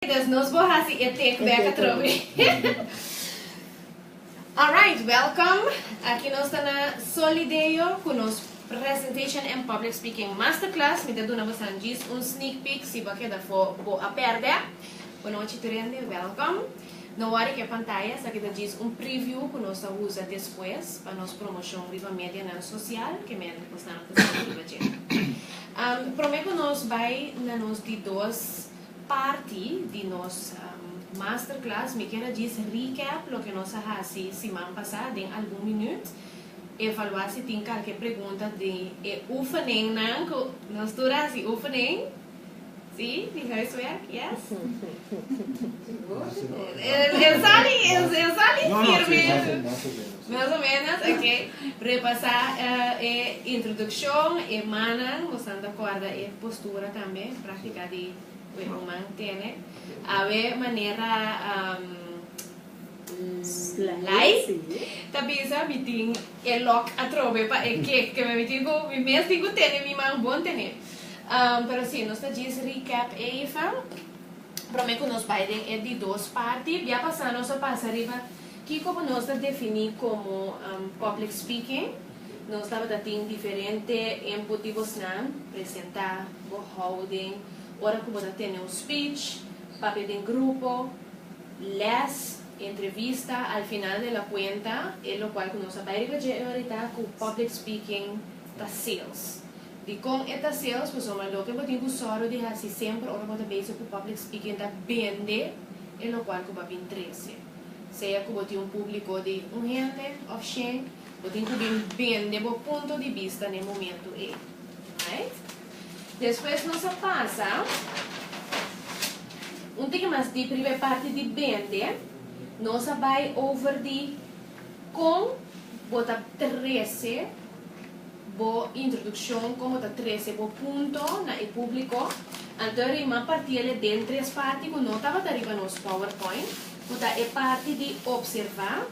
Dus nós vamos fazer e take back a trobe. Alright, welcome. Aqui nós estamos na Solideio com nosso Presentation and Public Speaking Masterclass. Me dando uma sneak peek se você quer for a perder. Boa noite, Turende. Welcome. No hora que a pantalla, aqui diz preview que nós usa depois para nossa promoção viva média na social, que me está na prometo que nós vai na nos de duas parte de nossa masterclass. Me quero dizer recap lo que nós fizemos semana passada em algum minuto. Evaluar se tem qualquer pergunta de oefening não, que nós duramos oefening. Sim, de huiswerk, yes? Eu sali firme. Mais ou menos, ok. Repassar a introdução, a mana, você de acordo, a postura também, praticar de o manter, a ver maneira live. Tapi sabe tem lock a trove para que me digo, me mesmo digo ter me man bom ter. Pero sim, nós estamos recap even. Prometo que nós vai de duas partes. Já passamos a passariba que como nós definimos como public speaking, nós estamos tendo diferente inputivos na apresentar, holding, ora como tem um speech, papel em grupo, les, entrevista, al final de la cuenta, é o qual nós vai ver ahorita com public speaking da sales. De com esta sales, pues o lo que eu tenho solo de assim sempre ora quando base com public speaking da vende, é o qual que vai interesse. Seja que eu tenho público de gente ou 100, eu tenho que vender do ponto de vista no momento right? Depois nós passa tema mais de primeira parte de vende, nós vai over de com bota 13 boa introdução como da 13 bo ponto na e público anterior uma partilha dentro das partes que não estava arriba nos PowerPoint que é parte de observar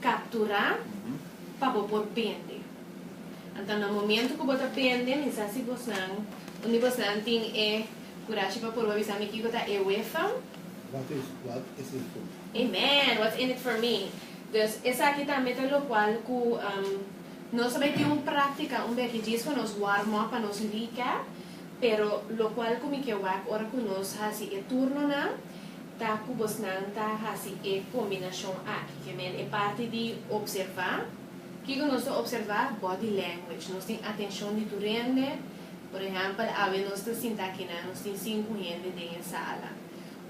capturar para por vender então no momento que você vende necessita você onde você tem coragem para por avisar me que está é UEFA what is it for? Amen, what's in it for me. Dus essa aqui também é o qual que nós também temos prática que diz que nós warm-up para nós recap, pero lo qual como que ora que nós fazemos o turno na tá que você não tá fazendo a combinação aqui, que é parte de observar, que nós observar body language, nós temos atenção de turende, por exemplo, a ver nós estamos aqui nós temos 5 gente dentro da sala,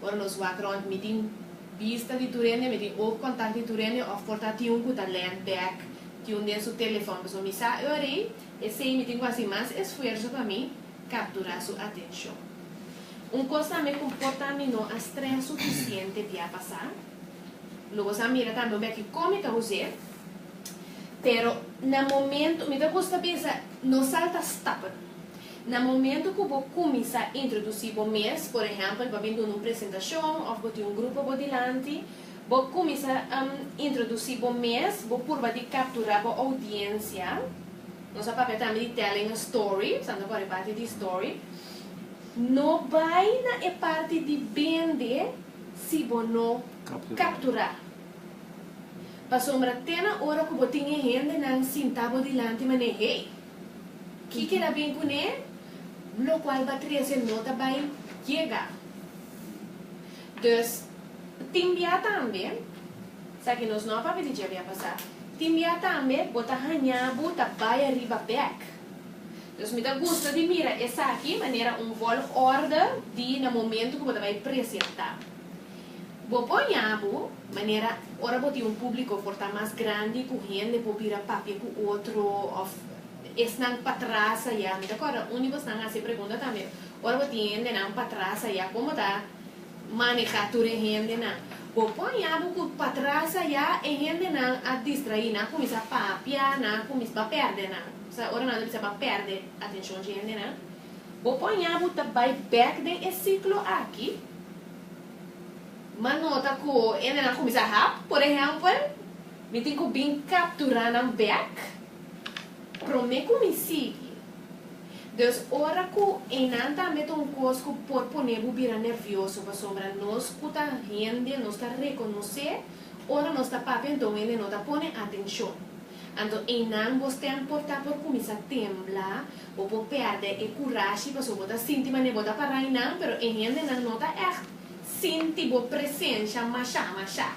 ora nós background meeting vista de turende, meeting o contato de turende, ou portar um que tá land back de su telefone, pues mi sa ori, esse me tenho assim mais esforço para mim capturar sua atenção. Coisa me comporta me não estresse suficiente para passar. Logo sa mira também que como que usar, pero no momento me dá gosto pensar, não salta stop. No momento que vou começar a introduzir o mês, por exemplo, para vir uma apresentação ou para ter grupo por delante, vou começar a introduzir o mês, vou curva de capturar a audiência. Nossa papel também de telling a story, sendo agora parte de story. Não vai na parte de vender se você não capturar. Para sombra, tem a hora que você tem gente não sentado delante, mas hey, que quer bem com ele, o qual vai trazer nota vai chegar. Dus timbia também, sabe que nós não vamos pedir já passar. Timbia também, bota hanha, bota vai arriba back. Então me dá gosto de mirar essa aqui, maneira order de no momento que você vai apresentar. Vou pôr maneira ora botar público porta mais grande, com gente, vou virar papel com outro, of esnang para trás já, me dá agora, único esnang assim pergunta também. Ora botar gente não para trás já, como tá? Manejar tu gente na pokoknya buku patrasa ya gente na a distrair na começa a papiar na começa a perder na ora nada bisa a perder atenção de gente na pokoknya buta vai back de esse ciclo aqui manota ko gente na começa a por exemplo me tem que bem capturar na back prometo me sigue Dus, ora que enan também tem coisa que por poner bubira nervioso, para sombra nós puta gente, nós está reconhecer, ora nós está papel, então ele não está pone atenção. Então, enan você tem portar por começar a temblar, ou por perder a coragem, para sombra sentir, mas não botar para enan, pero em gente não está sentir a presença, machá.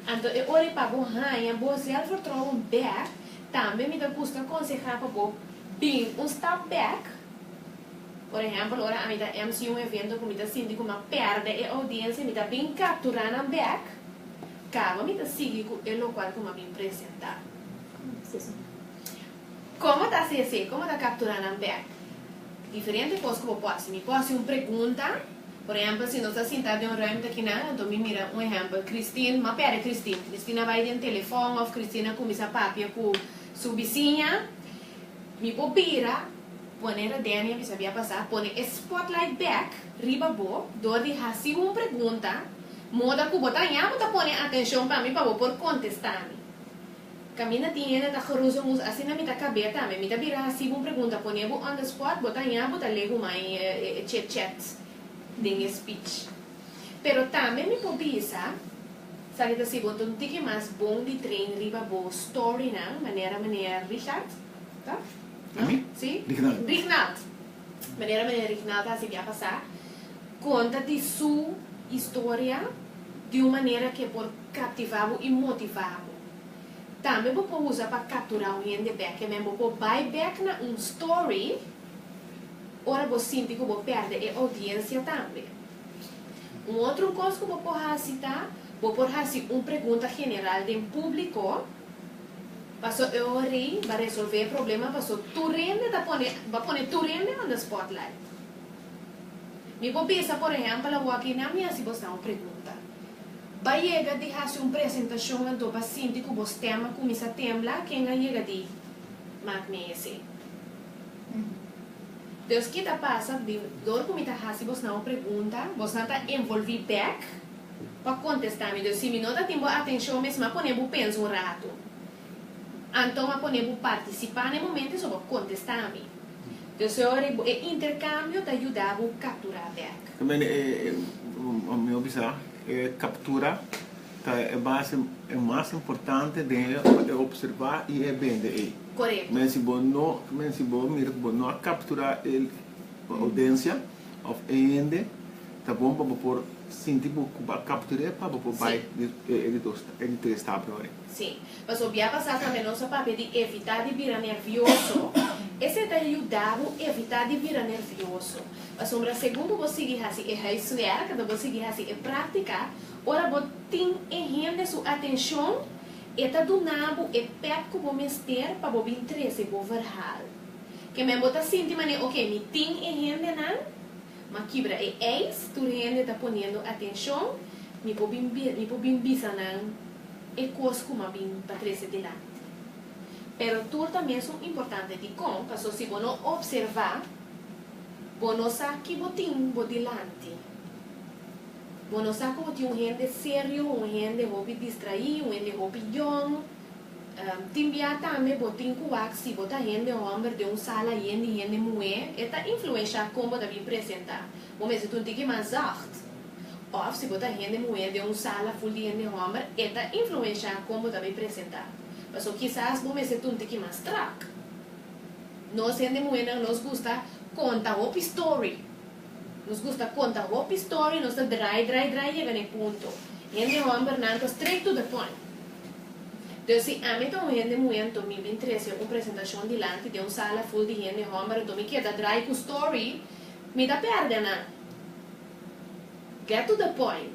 Então, ora para borrar, você self-vertrouwen back, também me dá custa aconselhar para você bem um step back. Por exemplo, agora a minha MC evento que me dá sinto como perde a audiência, me dá bem capturar na back, acaba me dá seguir com o local como bem apresentar. Como está assim? Como está capturar na back? Diferente coisa que eu posso. Me posso uma pergunta, por exemplo, se nós está sentado em um ruimte aqui na, então me mira um exemplo, Cristina, pera Cristina vai no telefone, ou Cristina começa a papia com sua vizinha. Me popira, poner a Dani, me sabia passar, poner spotlight back, riba bo, do de hasi uma pergunta, moda que botar em amo, tá poner atenção para mim, para por contestar. Camina tinha tá caruso mus assim na minha cabeça, me tá vira hasi uma pergunta, poner bo on the spot, botar em amo, tá lego mai chat, ding speech. Pero também me popisa, sabe assim, botar um tique mais bom de treino riba bo story na maneira Richard, tá? A mim? Sim? Rignaldo. Maneira Rignaldo, assim que ia passar. Conta de sua história de uma maneira que por cativar e motivar. Também você usa para capturar o gente back, que mesmo você vai back na story, ora você sente que você perde a audiência também. Outra coisa que você pode citar, você pode fazer uma pergunta general do público. Paso eu ri para resolver o problema, paso tu rende va poner tu rende on the spotlight. Me pensa, por exemplo, aqui na minha se você uma pergunta. Vai chegar de fazer uma apresentação então para sentir que você tema começa a temblar, quem vai chegar de magnésia. Deus que tá passa de dor como tá fazer você uma pergunta, você não tá envolvido back para contestar, me Deus se me não tá tendo atenção, mesmo poner o penso um rato. Então, a poner participar no momento só contestar a mim. Então, o intercâmbio te ajuda a capturar back. Também a minha visão é captura é mais importante de observar e vender. Correto. Mas se você não capturar a audiência, a gente, tá bom para por sentir para capturar para por vai editor está para Sim, mas o que passa também nosso papel de evitar de virar nervioso, esse te ajudava a evitar de virar nervioso. Mas sobre segundo você seguir assim, é estudar, que você seguir assim, é praticar, ora você tem rende sua atenção, e tá do nabo, é perto que você ter para você interesse, para verhal. Que mesmo você sente maneira, ok, me tem rende não, mas quebra é ex, tu rende tá ponendo atenção, me pode bisa não. E coisas como bem patrese delante. Pero tudo também é importante de como, porque se você não observar, você não sabe que você tem delante. Você não sabe que você tem gente sério, gente hobby distraído, gente hobby young. Também também você tem que se você tem gente homem de uma sala, gente mulher, esta influencia como você apresentar. Você tem que mais zacht. Ou se você gente mulher de uma sala full de gente homem, esta influencia como você vai apresentar. Mas quizás você tem que mais track. Nós gente mulher nos gusta contar uma story. Nos gusta contar uma story, nos gusta dry, chega no ponto. Gente homem não straight to the point. Então, se a mim tem gente mulher, então me interessa uma apresentação delante de uma sala full de gente homem, então me queda dry com story, me dá perda. Get to the point.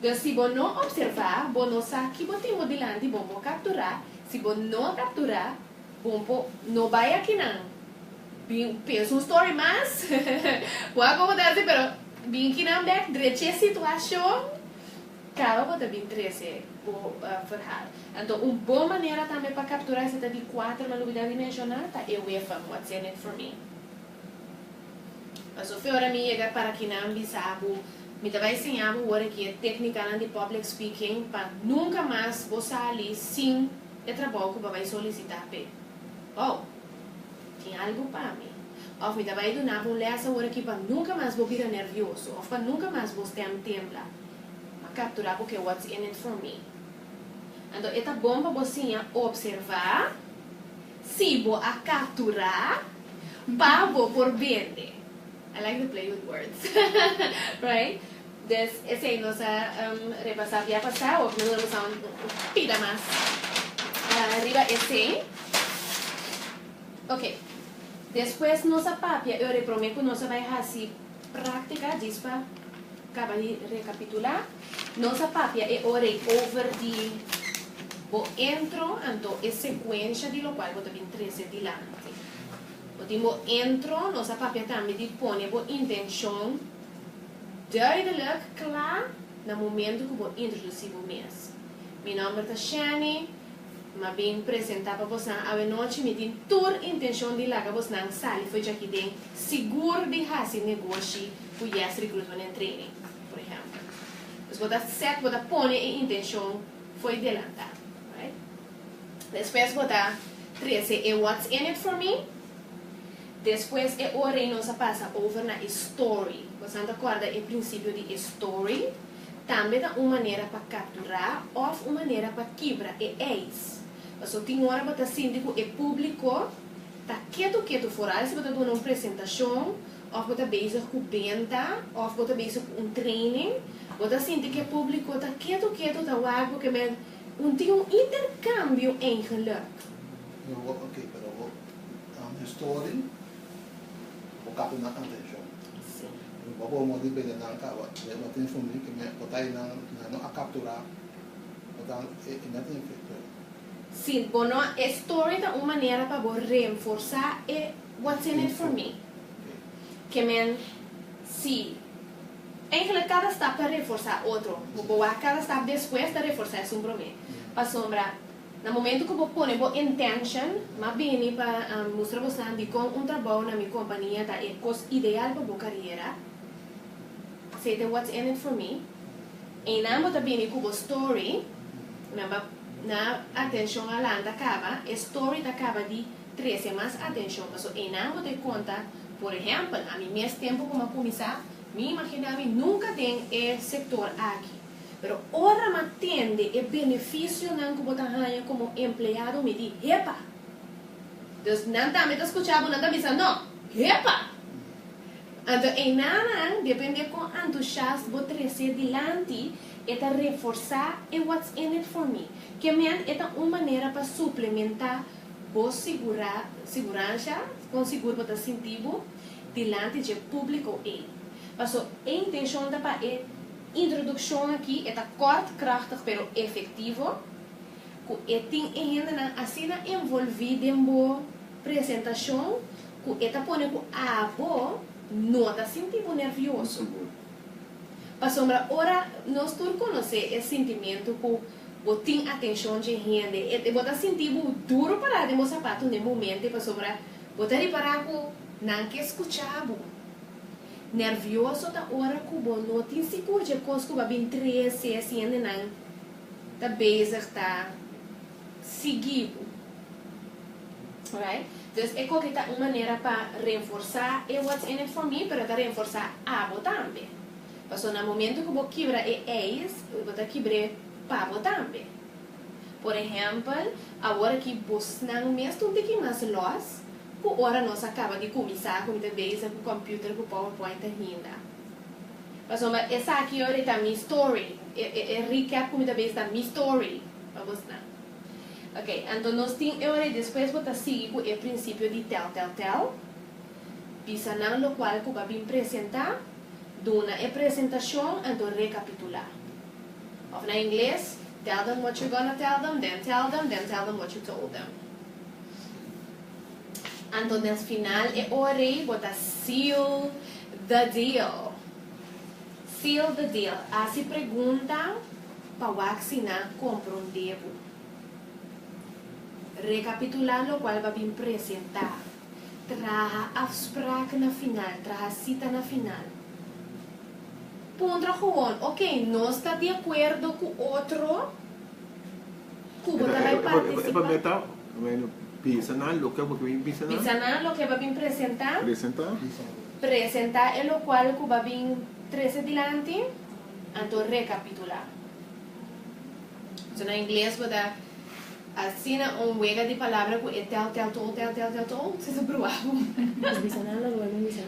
Então, se você não observar, você não sabe que você tem delante, você vai capturar. Se você não capturar, você não vai aqui não. Pensa uma story mais. Vou acomodar, mas bem aqui não, direito a situação, acaba você bem interesse por ferrar. Então, uma boa maneira também para capturar essa de 4 na novidade mencionada é o EFA, What's in it for me. Mas o fora me chega para aqui não bisabo. Me vai ensinar agora que a técnica de public speaking para nunca mais você ali sem o trabalho que vai solicitar. Oh, tem algo para mim. Of me vai donar um lesa agora que para nunca mais vou virar nervioso, ou para nunca mais vou temblar. Mas capturar porque what's in it for me. Então, é bom para você observar, se vou a capturar, para vou por vender. I like to play with words, right? Des, esse aí nós repassar via passar, ou nós vamos usar pida mais. Arriba esse. Ok. Depois nossa papia, eu reprometo que nós vai fazer prática disso para acabar de recapitular. Nossa papia é over de vou entro, então é sequência de lo qual vou também trazer dilante. Vou entro, nossa papia também dispõe a intenção duidelijk klaar no momento que vou introduzir o mês. Meu nome é Shani, mas bem apresentar para você a noite me tem toda intenção de lá que você não sabe foi já que tem seguro de fazer negócio com yes recruitment and training, por exemplo. Então você pôr a intenção foi delantar, right? Depois você trazer what's in it for me. Depois é hora e nós passa over na story. Você acorda o princípio de story. Também é uma maneira para capturar ou uma maneira para quebrar e ex. Você tem hora para sentir que o público está quieto fora. Se você está dando uma apresentação, ou você está bezig com venda, ou você está bezig com training, você sente que o público está quieto, está lá, porque tem um intercâmbio eigenlijk. Ok, pero story, o capo na atenção. Sim. O babo mo di pwede na kawa, o tem fumi que me botai na a capturar. Então, é natin efeito. Sim, bueno, a story é uma maneira para reforçar what's in it for me. Que men, sim, eigenlijk cada stap para reforçar outro. Cada stap depois de reforçar é um problema. Para sombra, no momento que eu ponho a intention, mas bem para mostrar você que com trabalho na minha companhia é coisa ideal para a carreira. Say what's in it for me. E não botar bem com a story, na atenção a lá acaba, a story acaba de trazer mais atenção. E não botar conta, por exemplo, a mim mesmo tempo como começar, me imaginar que nunca tem esse setor aqui. Pero ora me atende o benefício não que botar ganha como empregado me diz, epa. Então não tá me escutando, não tá pensando, não, epa. Então em nada depende com entusiasmo botar trazer dilante e reforçar e what's in it for me. Que é uma maneira para suplementar boa segurança, com seguro botar sentido dilante do público e. Passo a intenção da para introdução aqui é kort, krachtig, pero efetivo. Que tem ainda assim envolvido em boa apresentação, que põe com a boa nota sentido nervioso. Para sombra, ora nós todos conhecemos esse sentimento que você tem atenção de gente, e você sentido duro para de sapato no momento, para sombra, você reparar que não quer escuchar. Nervioso da hora que você não tem seguro de coisas que vai vir se assim ainda não está bezig, está seguido. Right? Então, é uma maneira para reforçar what's in it for me, para reforçar a você também. Porque no momento que você quebra você quebra para você também. Por exemplo, agora que você não mesmo tem que mais loss, que hora nós acaba de começar com muita vez com o computer, com o PowerPoint ainda. Mas essa aqui é a minha story, é recap com muita vez da minha story para você. Ok, então nós temos agora depois você seguir com o princípio de tell. Pisa não o qual que vai apresentar, dona a apresentação, então recapitular. Ou na inglês, tell them what you're gonna tell them, then tell them what you told them. Então, no final, é hora de seal the deal. Seal the deal. Assim pergunta para o assinar compreender. Recapitular o qual vai apresentar. Traga afspraak na final, traga cita na final. Ponto gewoon, ok, não está de acordo com outro, que você vai participar. Bisanan, lo que porque bisanan. Bisanan lo que va a presentar. Presenta. Presentar en lo cual que va a 13 adelante, entonces recapitular. So, en inglés, ¿verdad? Así un juego de palabras que tel, se probado.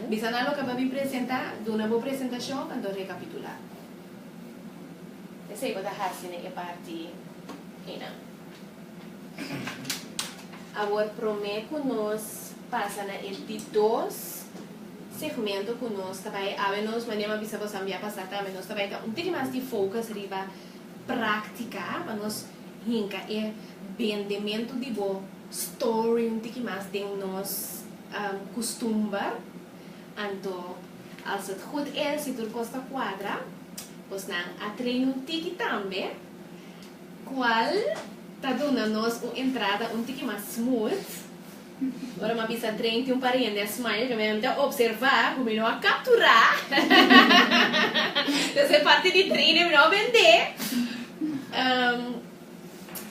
Bisanan lo que va a presentar, de una buena presentación, entonces recapitular. Ese es el así en parte. Agora prometo que nós passamos el dos segmento que nós também nós maneira bisa você enviar passar também nós também um pouco mais de focus riba prática para nós hinca é vendimento de bo story um pouco mais de nós costume então als het goed is se tu costa quadra pois não a treino um pouco também qual tá dando nós uma entrada um pouco mais smooth. Ora, ma bisa treino um parente a smile que me observar como não a capturar. Essa parte de treino não vender.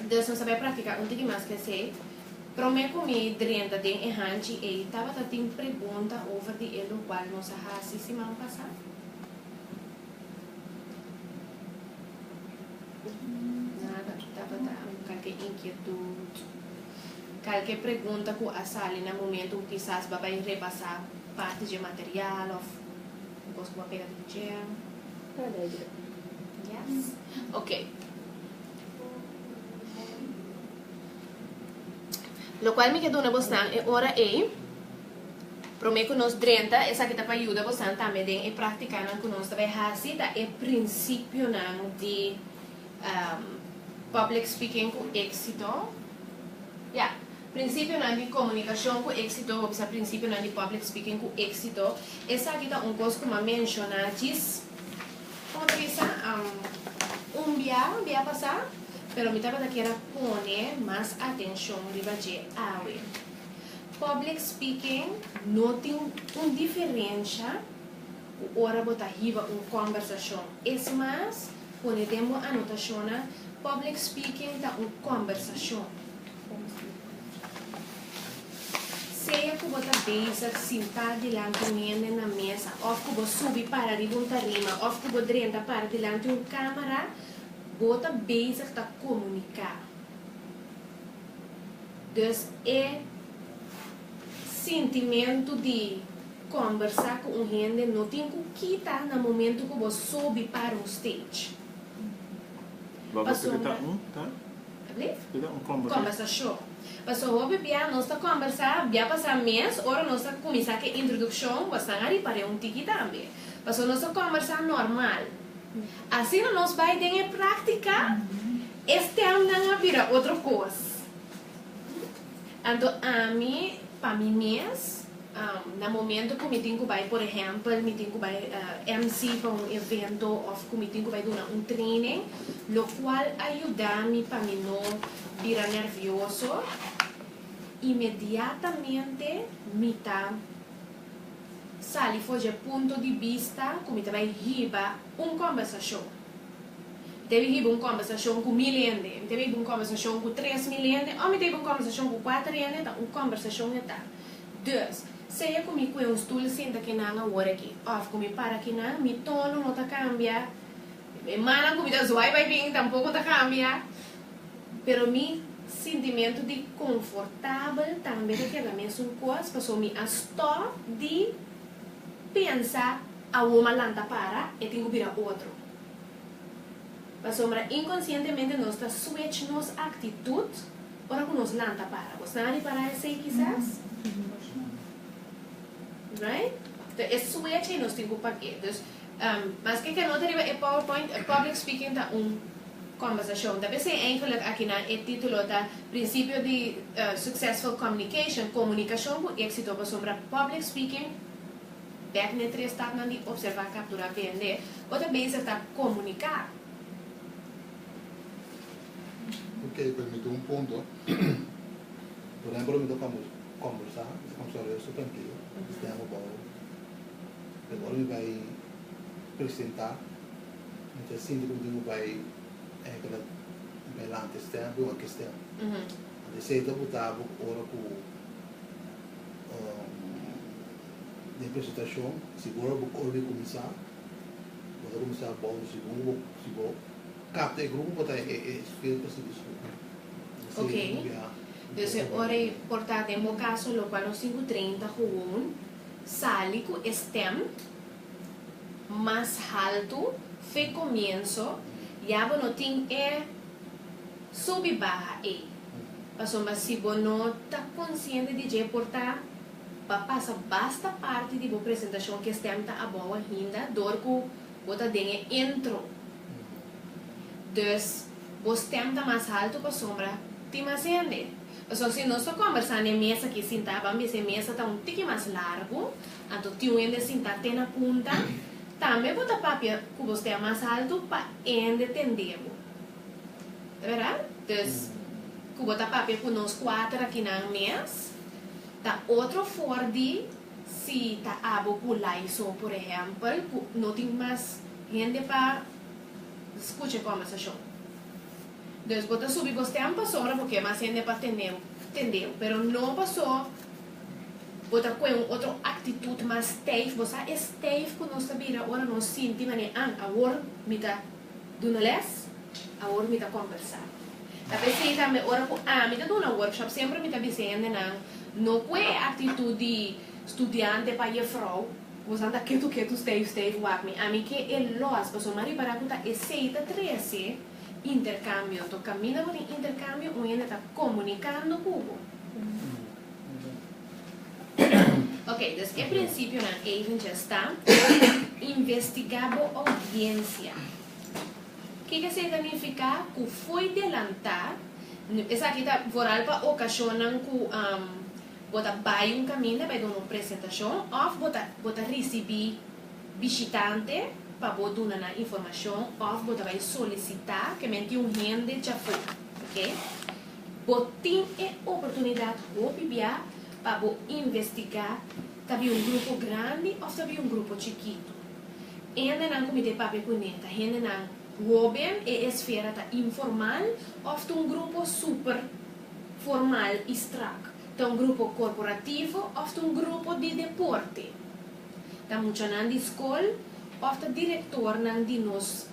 Dus nós sabemos praticar um pouco mais que sei. Prometo me drenta tem errante e tava tem pergunta over de ele qual nós a semana passada. Qualquer inquietude, qualquer pergunta que a sala no momento que quizás vai repassar parte de material ou coisa que vai pegar de dia. Yes. Ok. Lo qual me quedou na bastante é hora aí. Prometo que nós 30 essa que tá para ajuda bastante também e praticar com nós também assim tá é princípio não de public speaking com êxito. Princípio de comunicação com êxito, ou seja, princípio de public speaking com êxito. Essa aqui é coisa que eu mencionei antes. Como que dia passar, pero me estava aqui a poner mais atenção riba de public speaking não tem uma diferença com hora botar riba uma conversação. É mais, ponemos anotação. Public speaking é uma conversação. Seja que você basic sentar diante de na mesa, ou que você subir para ribunta rima, ou que você drenta para diante de uma câmera, você basic está comunicar. Então, é sentimento de conversar com um gente não tem que quitar no momento que você sobe para um stage. Vamos kita tá? Kita Conversação. Passou o bebê, nós está conversar, já passar mês, ora nós está começar a introdução, você está ali para um tiki também. Passou nós está conversar normal. Assim nós vai ter prática, este ano não vira outra coisa. Então, para mim mês, no momento que me tenho que vai, por exemplo, me tenho que vai MC para um evento ou que me tenho que vai dar um training, o qual ajuda-me para mim não virar nervioso, imediatamente me tá sali foge ponto de vista como te vai riba uma conversação. Teve riba uma conversação com 1000 ende, teve uma conversação com 3000 ende, ou me teve uma conversação com 4 ende, uma conversação tá. Dus, seja comigo com um stool senta aqui na hora aqui, ou comigo para aqui na, me tono não tá cambia, mana comida zoai vai vir tampouco tá cambia, pero mi sentimento de confortável também daquela mesma coisa, passou me a stop de pensar a uma lanta para e tenho que virar outro. Passou inconscientemente nós está switch nos atitude para que nos lanta para. Você não para esse quizás? Right? Então, esse switch aí nós temos que pagar. Mas que não deriva é PowerPoint, public speaking tá conversação. Deve ser enkele aqui na título da princípio de successful communication, comunicação com êxito para sombra public speaking. Back na três está na de observar, capturar, vender. Outra vez está comunicar. Ok, permite um ponto. Por exemplo, me toca conversar, isso tranquilo, estamos bom. Agora me vai apresentar, então sinto que vai lá antes tempo uma questão. Receita botar ora com de apresentação, se agora vou começar, vou começar a bom, se vou capta o grupo, botar espelho para serviço. Ok. Entonces, ora portar en mi caso, lo cual no 530 gewoon, sale con stem más alto, fe comienzo, ya no tiene sub y baja e. Paso, mas si vos no está consciente de que portar, para pasar basta parte de la presentación que stem está a boa ainda, dor que bota dengue intro. Dus, vos stem está más alto para sombra, te más grande. So, se nós estamos conversando em mesa que sentava, a mesa está um pouquinho mais largo, então tio ainda sentar até na ponta, também botar papel que você é mais alto para entender. É verdade? Então, que botar papel com nós quatro aqui na mesa, tá outro fora de se tá abo com lição, por exemplo, não tem mais gente para escutar a conversação. Entonces, vos subir vos te han pasado porque más gente para entender, pero no pasó, vos te con otra actitud más stave, vos es stave que no sabía, ahora no siente, ahora me está dando les, ahora me está conversar. A veces también, ahora me está dando workshop, siempre me está diciendo, no fue actitud de estudiante para ir frau, vos anda que tu stave, walk a mí que el los, pasó mari para que está aceita 13, intercambio, então camina por intercambio, o ainda está comunicando com o Ok, então, em princípio, a gente já está investigando a audiência. O que significa? Que foi adelantar, essa aqui está voral para ocasionar que você vai caminho, vai dar uma apresentação, ou você receber visitante, para botar uma informação, ou você vai solicitar que mente gente já foi, ok? Você tem a oportunidade de para investigar, também grupo grande ou também grupo chiquito. Ainda não comitê papel conecta, ainda não governo e esfera tá informal ou grupo super formal e strack. Então grupo corporativo ou grupo de deporte. Tá muito na escola of the diretor ng di nos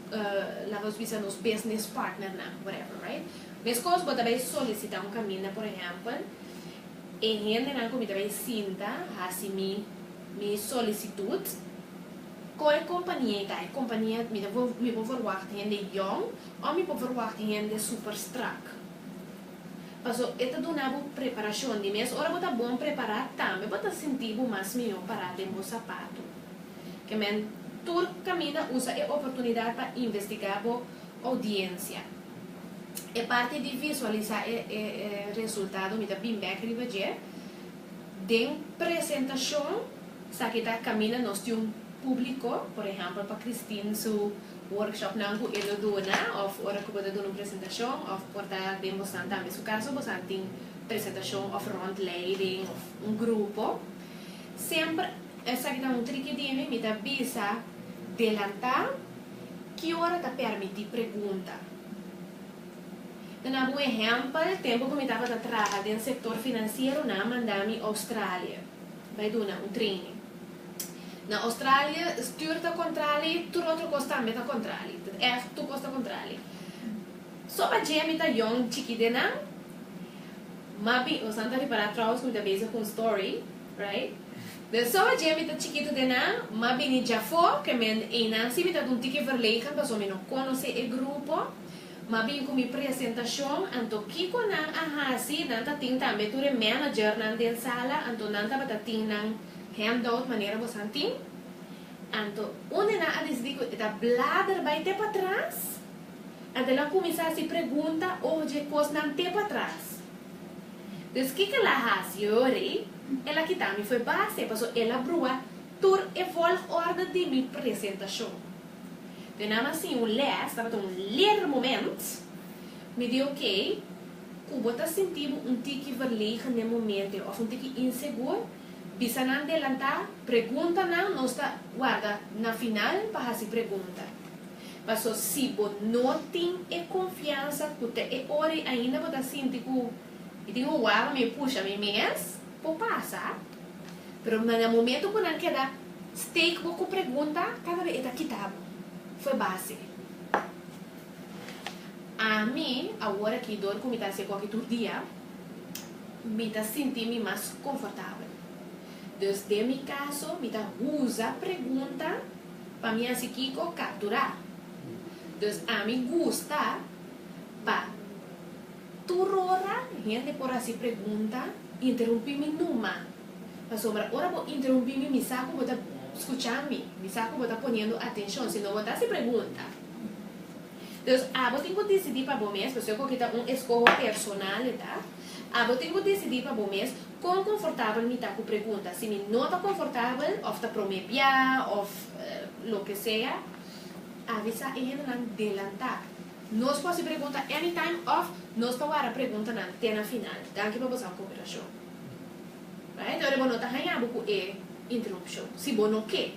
lavos bisa nos business partner na whatever, right? Mas coisas bota vai solicitar caminho, por exemplo, e gente na comida vai sinta assim mi solicitude com a companhia me vou verwachten gente young ou me vou verwachten gente super strak. Paso esta donava preparação de mês, ora bota bom preparar também, bota sentir mais melhor para ter um sapato. Que men tur camina usa a oportunidade para investigar a audiência. É parte de visualizar o resultado, me dá bem back de apresentação, se aqui está camina nós temos público, por exemplo, para Cristina seu workshop não que ele dona, ou ora que pode dar uma apresentação, ou portar bem bastante também. No caso, você tem apresentação ou rondleiding, ou grupo, sempre essa aqui está trick de mim, me dá bisa adelantar que hora está permitir pergunta. Então, um exemplo, tempo que eu estava trabalhando no setor financeiro, na mandami Austrália, vai dar training. Na Austrália, stuurt a controle, tu outro costa met a controle. Tu costa controle. Só para gente tá young chiquidena, mapi, o santa reparar trouxe com a base com story, right? De só para gente tá chiquito dena, mapi ni já foi, que men ina se me tá um tique verlegen, para não conhecer o grupo, mapi com minha apresentação, anto kiko na ahasi, nanta ting também tu é manager na den sala, anto nanta bata ting nang handout maneira você tem. Então, onde na decidir que está bladder vai ter para trás, até ela começar a se perguntar hoje coisa não tem para trás. Então, o que ela faz hoje? Ela que também foi base, passou ela brua tur evolve ordem de minha apresentação. Então, nada assim estava ler momento, me deu ok, que você sentiu tique verlegen no momento, ou tique inseguro. Bisa não adelantar, pergunta não está guarda na final para se pergunta. Mas se você não tem confiança, que é hora ainda você sente que E tem um guarda me puxa me mês, por passar. Pero no momento quando não queda steak com pergunta, cada vez está quitado. Foi base. A mim, agora que dou comida assim qualquer dia, me está sentindo mais confortável. Desde meu caso, me está usa pergunta para mim assim que capturar. Então, a mim gosta para turora, gente por assim pergunta, interromper-me numa. Para sombra, ora vou interromper-me, me saco, vou escuchar-me, me saco, vou ponendo atenção, senão vou se pergunta. Então, vou ter que decidir para o mês, porque eu vou ter escolha personal, tá? Vou ter que decidir para o mês quão confortável me está com pergunta. Se me não está confortável, ou está promebiar, ou lo que seja, avisa ele não adelantar. Nós podemos perguntar anytime off, nós podemos perguntar na tena final. Danke para você a cooperação. Right? Então, eu vou notar que é interrupção. Se você não quer.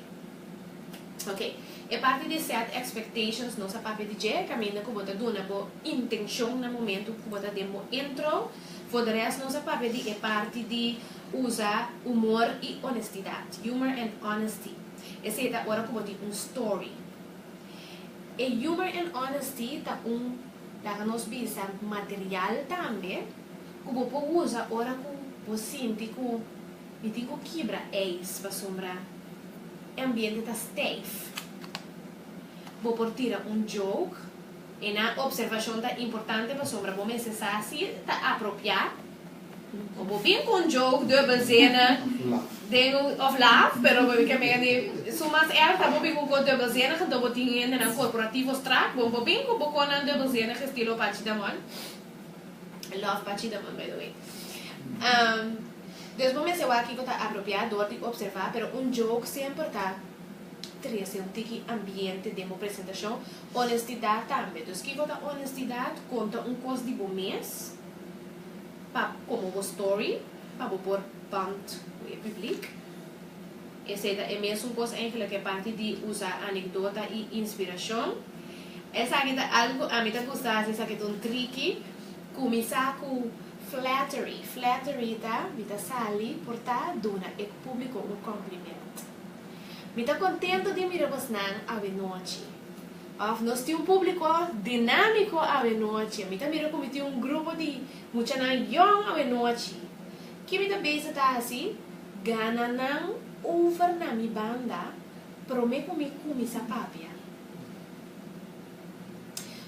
Ok. É parte de set expectations, nossa papel de dizer, caminho que você dá uma intenção no momento que você demo intro. For the rest, nossa papel de é parte de usar humor e honestidade. Humor and honesty. Essa é a hora que você tem story. E humor and honesty tá dá nos bisa material também, que você pode usar hora que você sente que quebra eis para sombra ambiente tá safe. Você pode tirar joke e na observação tá importante para sombra você se assim tá apropriado. Você bem com joke dubbel cena of laugh, pero we can make so mas tá bem com dubbel cena, então você tem na corporativo track, você bem com na dubbel cena que estilo partida man. Love partida man by the way. Después se va aqui que está apropriado de observar, pero joke sempre tá trazer tique ambiente de uma apresentação, honestidade também. Então, que você honestidade conta coisa de bom mês, como uma story, para pôr band o público. Essa é mesmo uma coisa que é parte de usar anedota e inspiração. Essa aqui é algo a mim está gostando, essa aqui é trick, começar com flattery. Flattery tá, me tá sali por tá dona e público cumprimento. Me está contento de mirar você a noite. Nós temos público dinâmico a noite. Me está mirando como tem grupo de muita young a noite. Que me está pensando assim, gana não over na minha banda, prometo me começar a papia.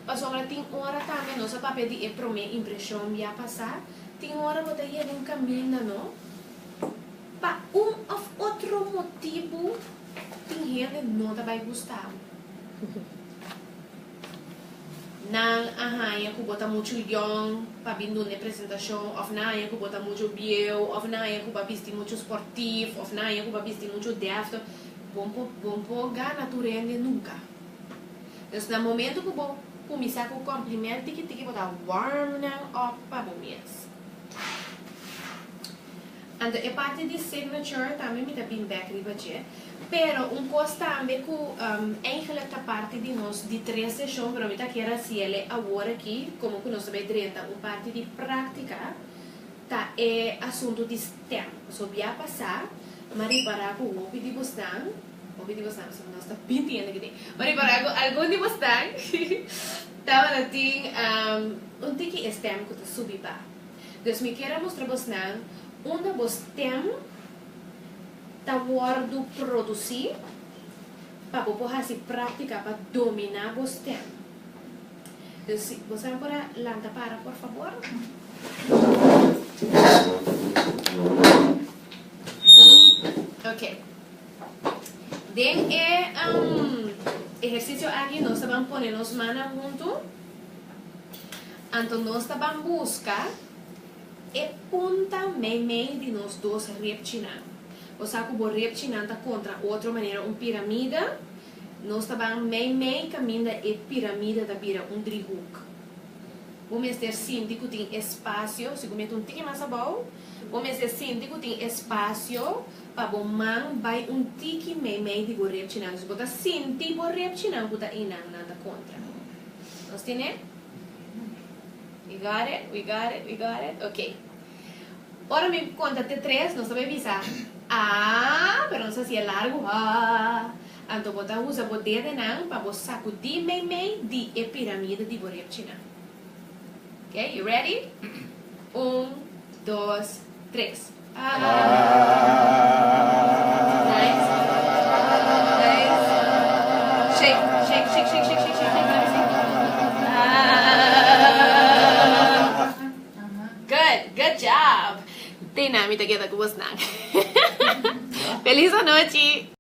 Mas agora tem hora também, nossa papel de prometer impressão me a passar, tem hora que você ir caminho, não? Para ou outro motivo, tem gente que não vai gostar. Não arranha que bota muito young para vir na apresentação, ou não arranha que bota muito biel, ou não arranha que bota vestir muito esportivo, ou não arranha que bota vestir muito deft. Bom gana tu rende nunca. Então, no momento que você começar com o cumprimento, tem que botar warm up para o mês. Então, é parte de signature também me dá bem back ribache. Pero coisa também que eigenlijk a parte de nós de 3 sessões, para mim que era se ele agora aqui, como que nós também trata uma parte de prática, tá é assunto de STEM. So via passar, mas reparar com o de bostão, nós está pintando aqui. Mas reparar com algum de bostão, tava nating tiki STEM que tá subir pa. Então me quero mostrar bostão, STEM tá guardo produzir para poder fazer prática para dominar o STEM. Então, se você não pode lançar para, por favor. Ok. Den exercício aqui, nós vamos pôr as manos juntos. Então, nós vamos buscar e punta meio de nós dois repetindo. O saco vou repetindo contra outra maneira, pirâmide. Nós estamos meio caminho e pirâmide da vira triângulo. Vamos ter sim que tem espaço, se cometer tique mais abaixo, vamos ter sim que tem espaço para o mão vai tique meio de vou repetindo. Se botar sim de vou repetindo, botar nada contra. Nós temos? We got it? Ok. Ahora me contate 3, no sabe avisar. Ah, pero no sé si es largo. Ah. Anto bota usa poder de nang para vos sacudir mei di e piramide di borep china. Okay, you ready? 1, 2, 3. Ah. Nice. Nice. Shake, shake, shake, shake, shake, shake, shake, shake. Let me see. Ah. Good job. Tina, mi te queda kubos nang. Feliz noche.